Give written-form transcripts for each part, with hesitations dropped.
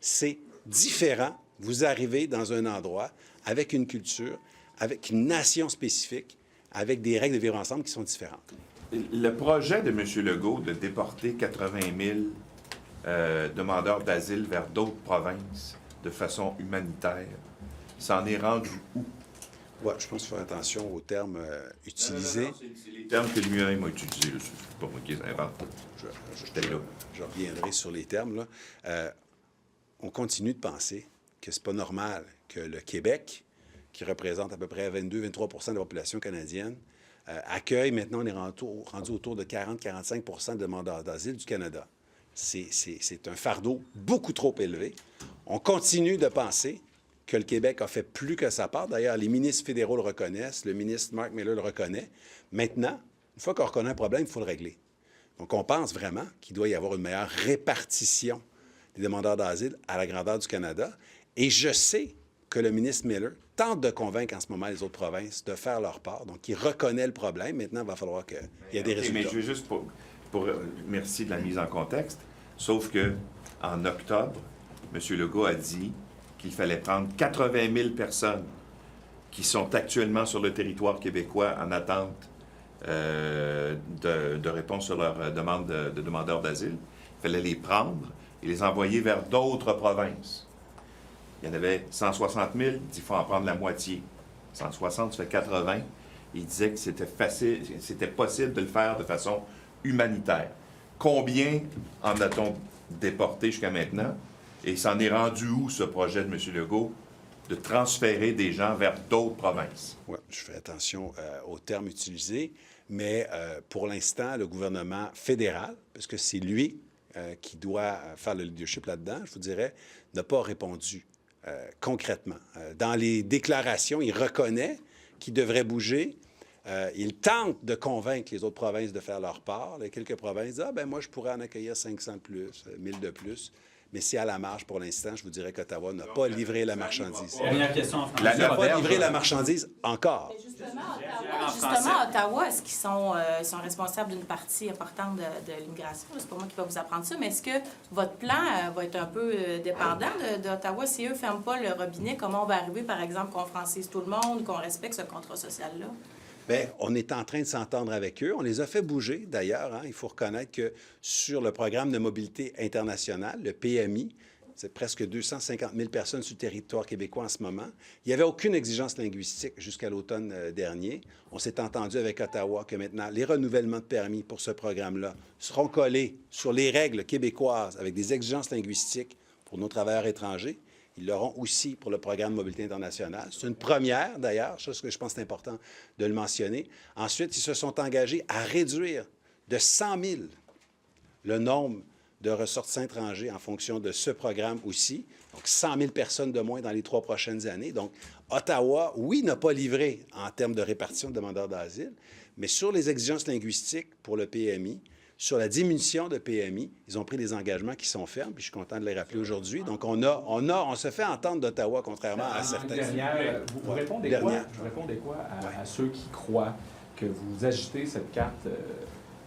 C'est différent. Vous arrivez dans un endroit avec une culture, avec une nation spécifique, avec des règles de vivre ensemble qui sont différentes. Le projet de M. Legault de déporter 80 000 demandeurs d'asile vers d'autres provinces de façon humanitaire, s'en est rendu où? Oui, je pense qu'il faut faire attention aux termes utilisés. Non, c'est les termes que lui-même a utilisés. C'est pas moi qui les invente. Je reviendrai sur les termes. Là. On continue de penser que c'est pas normal que le Québec, qui représente à peu près 22-23 de la population canadienne, accueille, maintenant, on est rendu autour de 40-45 de demandeurs d'asile du Canada. C'est un fardeau beaucoup trop élevé. On continue de penser que le Québec a fait plus que sa part. D'ailleurs, les ministres fédéraux le reconnaissent, le ministre Mark Miller le reconnaît. Maintenant, une fois qu'on reconnaît un problème, il faut le régler. Donc, on pense vraiment qu'il doit y avoir une meilleure répartition des demandeurs d'asile à la grandeur du Canada. Et je sais que le ministre Miller tente de convaincre en ce moment les autres provinces de faire leur part. Donc, il reconnaît le problème. Maintenant, il va falloir qu'il y ait des résultats. Mais je veux juste merci de la mise en contexte. Sauf que en octobre, M. Legault a dit qu'il fallait prendre 80 000 personnes qui sont actuellement sur le territoire québécois en attente de réponse sur leur demande de demandeurs d'asile. Il fallait les prendre et les envoyer vers d'autres provinces. Il y en avait 160 000, il dit qu'il faut en prendre la moitié. 160, ça fait 80. Il disait que c'était possible de le faire de façon humanitaire. Combien en a-t-on déporté jusqu'à maintenant? Et s'en est rendu où, ce projet de M. Legault, de transférer des gens vers d'autres provinces? Oui, je fais attention aux termes utilisés, mais pour l'instant, le gouvernement fédéral, parce que c'est lui qui doit faire le leadership là-dedans, je vous dirais, n'a pas répondu concrètement. Dans les déclarations, il reconnaît qu'il devrait bouger. Il tente de convaincre les autres provinces de faire leur part. Les quelques provinces disent « Ah, ben moi, je pourrais en accueillir 500 de plus, 1000 de plus. » Mais c'est à la marge pour l'instant. Je vous dirais qu'Ottawa n'a pas livré la marchandise. Dernière question en français. Il n'a pas livré la marchandise encore. Mais justement, Ottawa, est-ce qu'ils sont responsables d'une partie importante de l'immigration? C'est pas moi qui vais vous apprendre ça, mais est-ce que votre plan va être un peu dépendant d'Ottawa? Si eux ne ferment pas le robinet, comment on va arriver, par exemple, qu'on francise tout le monde, qu'on respecte ce contrat social-là? Bien, on est en train de s'entendre avec eux. On les a fait bouger, d'ailleurs. Hein. Il faut reconnaître que sur le programme de mobilité internationale, le PMI, c'est presque 250 000 personnes sur le territoire québécois en ce moment. Il n'y avait aucune exigence linguistique jusqu'à l'automne dernier. On s'est entendu avec Ottawa que maintenant, les renouvellements de permis pour ce programme-là seront collés sur les règles québécoises avec des exigences linguistiques pour nos travailleurs étrangers. Ils l'auront aussi pour le programme de mobilité internationale. C'est une première, d'ailleurs, ce que je pense que c'est important de le mentionner. Ensuite, ils se sont engagés à réduire de 100 000 le nombre de ressortissants étrangers en fonction de ce programme aussi. Donc, 100 000 personnes de moins dans les 3 prochaines années. Donc, Ottawa, oui, n'a pas livré en termes de répartition de demandeurs d'asile, mais sur les exigences linguistiques pour le PMI, sur la diminution de PMI, ils ont pris des engagements qui sont fermes, puis je suis content de les rappeler aujourd'hui. Donc, on se fait entendre d'Ottawa, contrairement à certains. Vous répondez quoi à ceux qui croient que vous agitez cette carte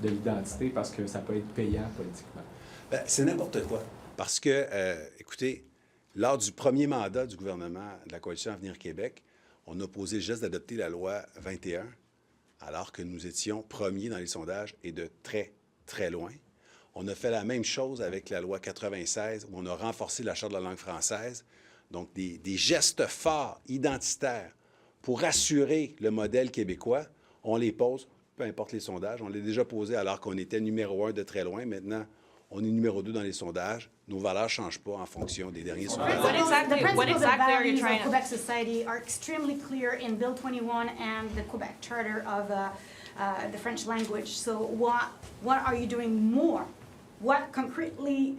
de l'identité parce que ça peut être payant politiquement? Bien, c'est n'importe quoi. Parce que, écoutez, lors du premier mandat du gouvernement de la Coalition Avenir Québec, on a posé le geste d'adopter la loi 21, alors que nous étions premiers dans les sondages et de très loin. On a fait la même chose avec la loi 96, où on a renforcé la Charte de la langue française. Donc, des gestes forts, identitaires, pour assurer le modèle québécois, on les pose, peu importe les sondages. On les a déjà posés alors qu'on était numéro 1 de très loin. Maintenant, on est numéro 2 dans les sondages. Nos valeurs ne changent pas en fonction des derniers sondages. The principles and values of Quebec society are extremely clear in Bill 21 and the Quebec Charter of the French language. So what are you doing more? What concretely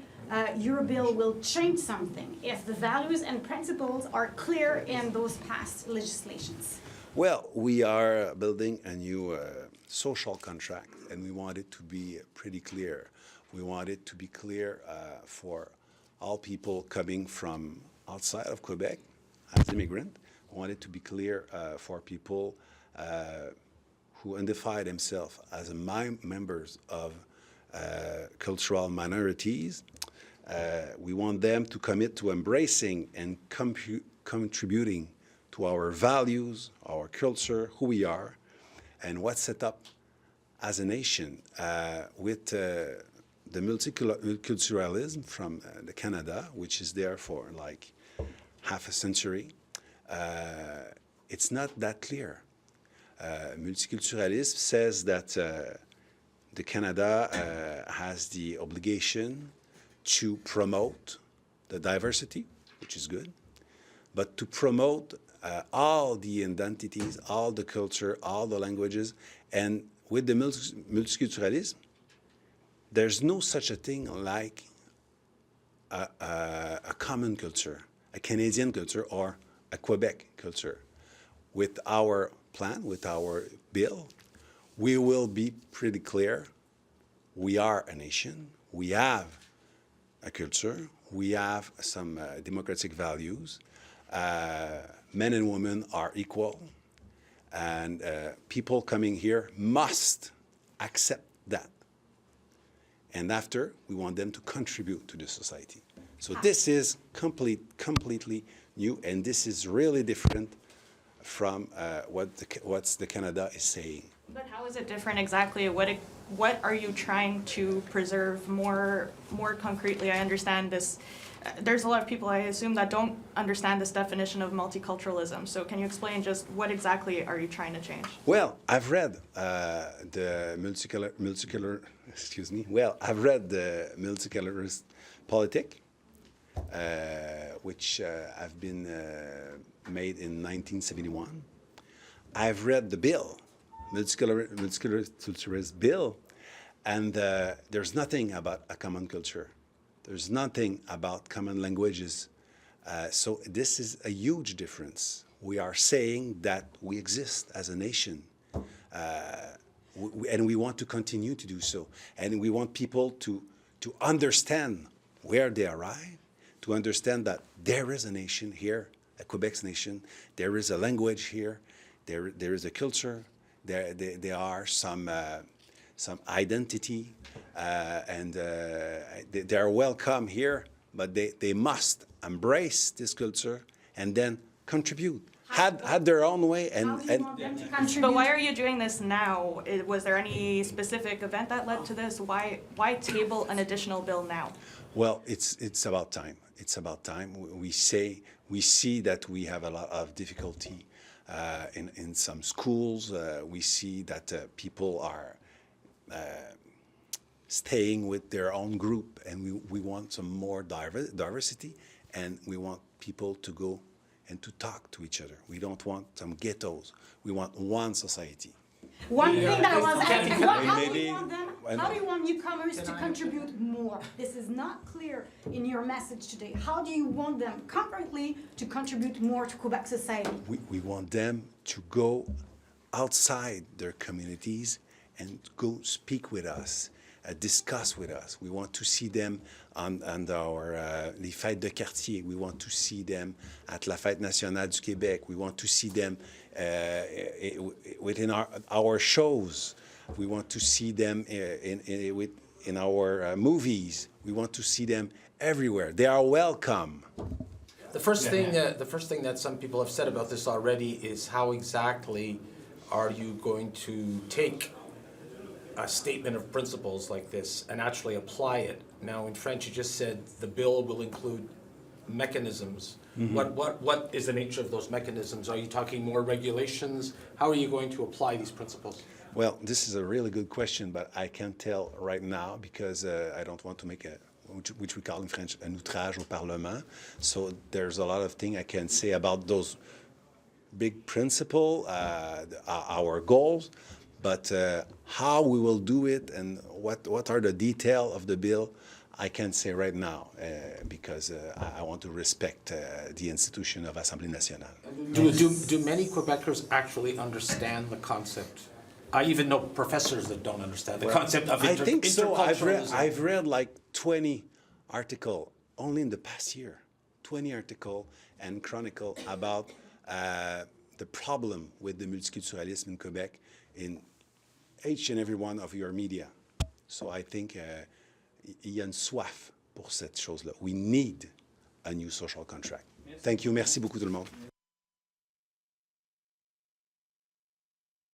your bill will change something if the values and principles are clear in those past legislations? Well, we are building a new social contract, and we want it to be pretty clear. We want it to be clear for all people coming from outside of Quebec as immigrants. We want it to be clear for people who identify themselves as members of cultural minorities. We want them to commit to embracing and contributing to our values, our culture, who we are, and what's set up as a nation with the multiculturalism from the Canada, which is there for like half a century. It's not that clear. Multiculturalism says that the Canada has the obligation to promote the diversity, which is good, but to promote all the identities, all the culture, all the languages, and with the multiculturalism, there's no such a thing like a common culture, a Canadian culture or a Quebec culture. With our plan, with our bill, we will be pretty clear. We are a nation. We have a culture. We have some democratic values. Men and women are equal. And people coming here must accept that. And after, we want them to contribute to the society. So this is completely new, and this is really different from what the Canada is saying. But how is it different exactly? What are you trying to preserve more concretely? I understand this. There's a lot of people, I assume, that don't understand this definition of multiculturalism. So can you explain just what exactly are you trying to change? Well, I've read the I've read the multiculturalist politic, which have been made in 1971. I've read the bill, multiculturalist bill, and there's nothing about a common culture. There's nothing about common languages. So this is a huge difference. We are saying that we exist as a nation, and we want to continue to do so. And we want people to understand where they arrive, to understand that there is a nation here, a Quebec's nation. There is a language here. There is a culture. There are some identity, and they are welcome here, but they must embrace this culture and then contribute. Had their own way. But why are you doing this now? Was there any specific event that led to this? Why table an additional bill now? Well, it's about time. It's about time. We see that we have a lot of difficulty in some schools. We see that people are staying with their own group, and we want some more diversity, and we want people to go and to talk to each other. We don't want some ghettos. We want one society. One thing that I was asking, how do you want newcomers to contribute more? This is not clear in your message today. How do you want them concretely to contribute more to Quebec society? We want them to go outside their communities and go speak with us, discuss with us. We want to see them on our les fêtes de quartier. We want to see them at la Fête nationale du Québec. We want to see them within our shows. We want to see them in our movies. We want to see them everywhere. They are welcome. The first thing that some people have said about this already is how exactly are you going to take a statement of principles like this and actually apply it? Now, in French, you just said the bill will include mechanisms. Mm-hmm. What is the nature of those mechanisms? Are you talking more regulations? How are you going to apply these principles? Well, this is a really good question, but I can't tell right now because I don't want to make which we call in French un outrage au Parlement. So there's a lot of things I can say about those big principles, our goals, but how we will do it and what are the details of the bill, I can't say right now because I want to respect the institution of Assemblée Nationale. Do many Quebecers actually understand the concept? I even know professors that don't understand the concept of I think so. interculturalism. I've read like 20 articles only in the past year, 20 articles and chronicle about the problem with the multiculturalism in Quebec in each and every one of your media. So I think il y a une soif pour cette chose-là. We need a new social contract. Thank you. Merci beaucoup tout le monde.